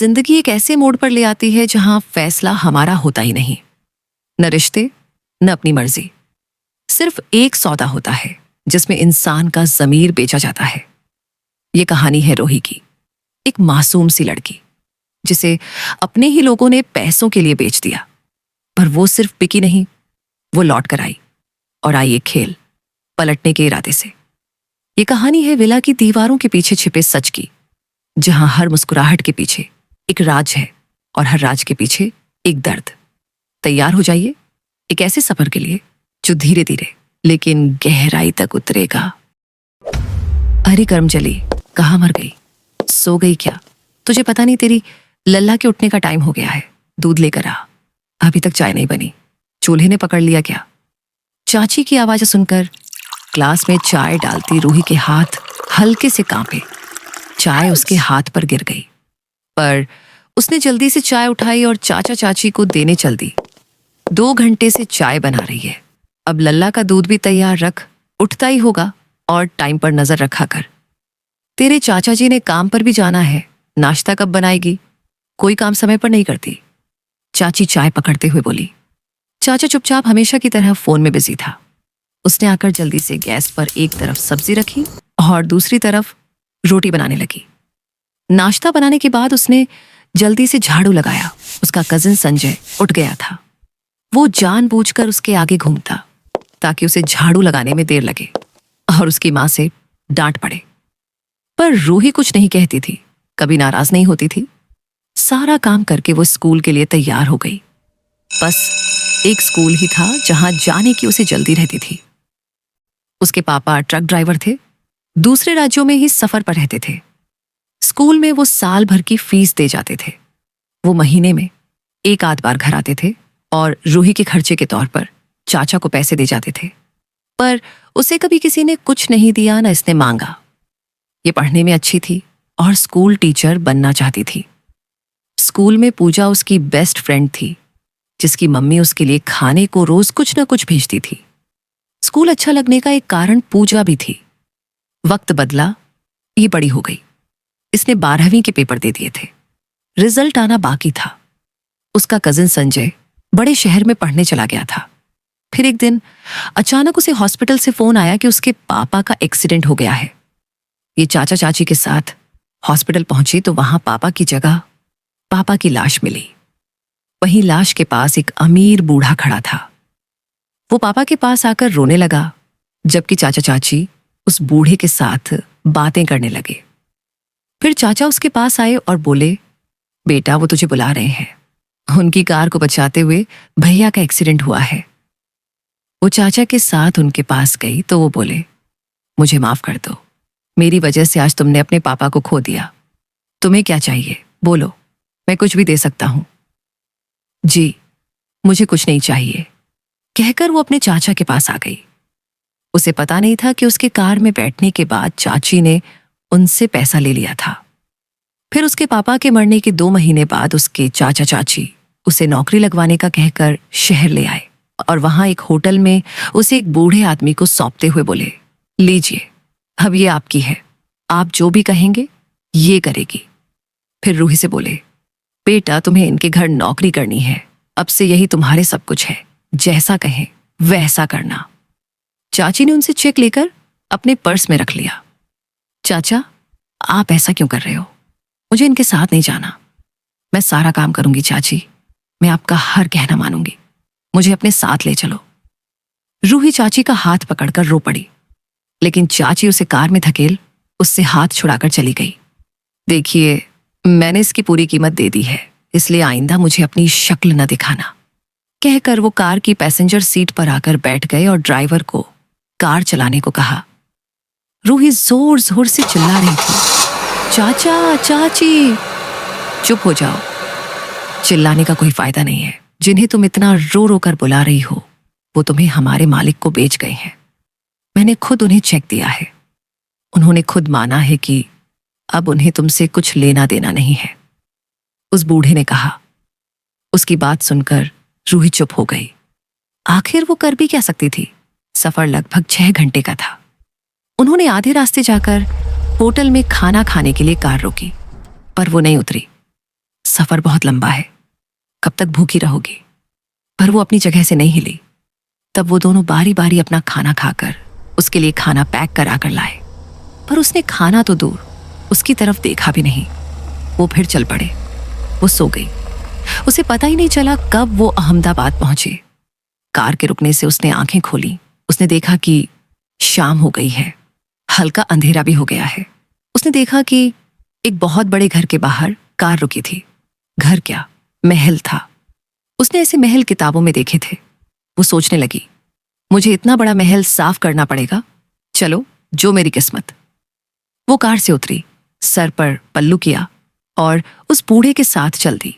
जिंदगी एक ऐसे मोड़ पर ले आती है जहां फैसला हमारा होता ही नहीं। न रिश्ते, न अपनी मर्जी। सिर्फ एक सौदा होता है जिसमें इंसान का ज़मीर बेचा जाता है। ये कहानी है रोही की, एक मासूम सी लड़की जिसे अपने ही लोगों ने पैसों के लिए बेच दिया। पर वो सिर्फ बिकी नहीं, वो लौट कर आई, और आई एक खेल, पलटने के इरादे से। ये कहानी है विला की दीवारों के पीछे छिपे सच की, जहां हर मुस्कुराहट के पीछे एक राज है और हर राज के पीछे एक दर्द। तैयार हो जाइए एक ऐसे सफर के लिए जो धीरे धीरे लेकिन गहराई तक उतरेगा। अरे कर्मजली, कहाँ मर गई? सो गई क्या? तुझे पता नहीं तेरी लल्ला के उठने का टाइम हो गया है। दूध लेकर आ। अभी तक चाय नहीं बनी। चूल्हे ने पकड़ लिया क्या? चाची की आवाज सुनकर ग्लास में चाय डालती रूही के हाथ हल्के से कांपे। चाय उसके हाथ पर गिर गई, पर उसने जल्दी से चाय उठाई और चाचा चाची को देने चल दी। 2 घंटे से चाय बना रही है। अब लल्ला का दूध भी तैयार रख, उठता ही होगा, और टाइम पर नजर रखा कर। तेरे चाचा जी ने काम पर भी जाना है, नाश्ता कब बनाएगी? कोई काम समय पर नहीं करती। चाची चाय पकड़ते हुए बोली। चाचा चुपचाप हमेशा की तरह फोन में बिजी था। उसने आकर जल्दी से गैस पर एक तरफ सब्जी रखी और दूसरी तरफ रोटी बनाने लगी। नाश्ता बनाने के बाद उसने जल्दी से झाड़ू लगाया। उसका कजिन संजय उठ गया था। वो जानबूझकर उसके आगे घूमता ताकि उसे झाड़ू लगाने में देर लगे और उसकी मां से डांट पड़े। पर रूही कुछ नहीं कहती थी, कभी नाराज नहीं होती थी। सारा काम करके वो स्कूल के लिए तैयार हो गई। बस एक स्कूल ही था जहां जाने की उसे जल्दी रहती थी। उसके पापा ट्रक ड्राइवर थे, दूसरे राज्यों में ही सफर पर रहते थे। स्कूल में वो साल भर की फीस दे जाते थे। वो महीने में एक आध बार घर आते थे और रूही के खर्चे के तौर पर चाचा को पैसे दे जाते थे। पर उसे कभी किसी ने कुछ नहीं दिया, न इसने मांगा। ये पढ़ने में अच्छी थी और स्कूल टीचर बनना चाहती थी। स्कूल में पूजा उसकी बेस्ट फ्रेंड थी, जिसकी मम्मी उसके लिए खाने को रोज कुछ न कुछ भेजती थी। स्कूल अच्छा लगने का एक कारण पूजा भी थी। वक्त बदला, ये बड़ी हो गई। इसने 12वीं के पेपर दे दिए थे। रिजल्ट आना बाकी था। उसका कजिन संजय बड़े शहर में पढ़ने चला गया था। फिर एक दिन अचानक उसे हॉस्पिटल से फोन आया कि उसके पापा का एक्सीडेंट हो गया है। ये चाचा चाची के साथ हॉस्पिटल पहुंची तो वहां पापा की जगह पापा की लाश मिली। वहीं लाश के पास एक अमीर बूढ़ा खड़ा था। वो पापा के पास आकर रोने लगा, जबकि चाचा चाची उस बूढ़े के साथ बातें करने लगे। फिर चाचा उसके पास आए और बोले, बेटा वो तुझे बुला रहे हैं। उनकी कार को बचाते हुए भैया का एक्सीडेंट हुआ है। वो चाचा के साथ उनके पास गई तो वो बोले, मुझे माफ कर दो, मेरी वजह से आज तुमने अपने पापा को खो दिया। तुम्हें क्या चाहिए बोलो, मैं कुछ भी दे सकता हूं। जी, मुझे कुछ नहीं चाहिए, कहकर वो अपने चाचा के पास आ गई। उसे पता नहीं था कि उसके कार में बैठने के बाद चाची ने उनसे पैसा ले लिया था। फिर उसके पापा के मरने के 2 महीने बाद उसके चाचा चाची उसे नौकरी लगवाने का कहकर शहर ले आए और वहां एक होटल में उसे एक बूढ़े आदमी को सौंपते हुए बोले, लीजिए, अब ये आपकी है, आप जो भी कहेंगे ये करेगी। फिर रूही से बोले, बेटा तुम्हें इनके घर नौकरी करनी है, अब से यही तुम्हारे सब कुछ है, जैसा कहें वैसा करना। चाची ने उनसे चेक लेकर अपने पर्स में रख लिया। चाचा, आप ऐसा क्यों कर रहे हो? मुझे इनके साथ नहीं जाना। मैं सारा काम करूंगी चाची, मैं आपका हर कहना मानूंगी, मुझे अपने साथ ले चलो। रूही चाची का हाथ पकड़कर रो पड़ी, लेकिन चाची उसे कार में धकेल उससे हाथ छुड़ाकर चली गई। देखिए, मैंने इसकी पूरी कीमत दे दी है, इसलिए आइंदा मुझे अपनी शक्ल न दिखाना, कहकर वो कार की पैसेंजर सीट पर आकर बैठ गए और ड्राइवर को कार चलाने को कहा। रूही जोर जोर से चिल्ला रही थी, चाचा चाची। चुप हो जाओ, चिल्लाने का कोई फायदा नहीं है। जिन्हें तुम इतना रो रो कर बुला रही हो वो तुम्हें हमारे मालिक को बेच गए हैं। मैंने खुद उन्हें चेक दिया है। उन्होंने खुद माना है कि अब उन्हें तुमसे कुछ लेना देना नहीं है, उस बूढ़े ने कहा। उसकी बात सुनकर रूही चुप हो गई। आखिर वो कर भी क्या सकती थी? सफर लगभग 6 घंटे का था। उन्होंने आधे रास्ते जाकर होटल में खाना खाने के लिए कार रोकी, पर वो नहीं उतरी। सफर बहुत लंबा है, कब तक भूखी रहोगी? पर वो अपनी जगह से नहीं हिली। तब वो दोनों बारी बारी अपना खाना खाकर उसके लिए खाना पैक करा कर लाए, पर उसने खाना तो दूर उसकी तरफ देखा भी नहीं। वो फिर चल पड़े। वो सो गई। उसे पता ही नहीं चला कब वो अहमदाबाद पहुंचे। कार के रुकने से उसने आंखें खोली। उसने देखा कि शाम हो गई है, हल्का अंधेरा भी हो गया है। उसने देखा कि एक बहुत बड़े घर के बाहर कार रुकी थी। घर क्या, महल था। उसने ऐसे महल किताबों में देखे थे। वो सोचने लगी, मुझे इतना बड़ा महल साफ करना पड़ेगा। चलो, जो मेरी किस्मत। वो कार से उतरी, सर पर पल्लू किया और उस बूढ़े के साथ चल दी।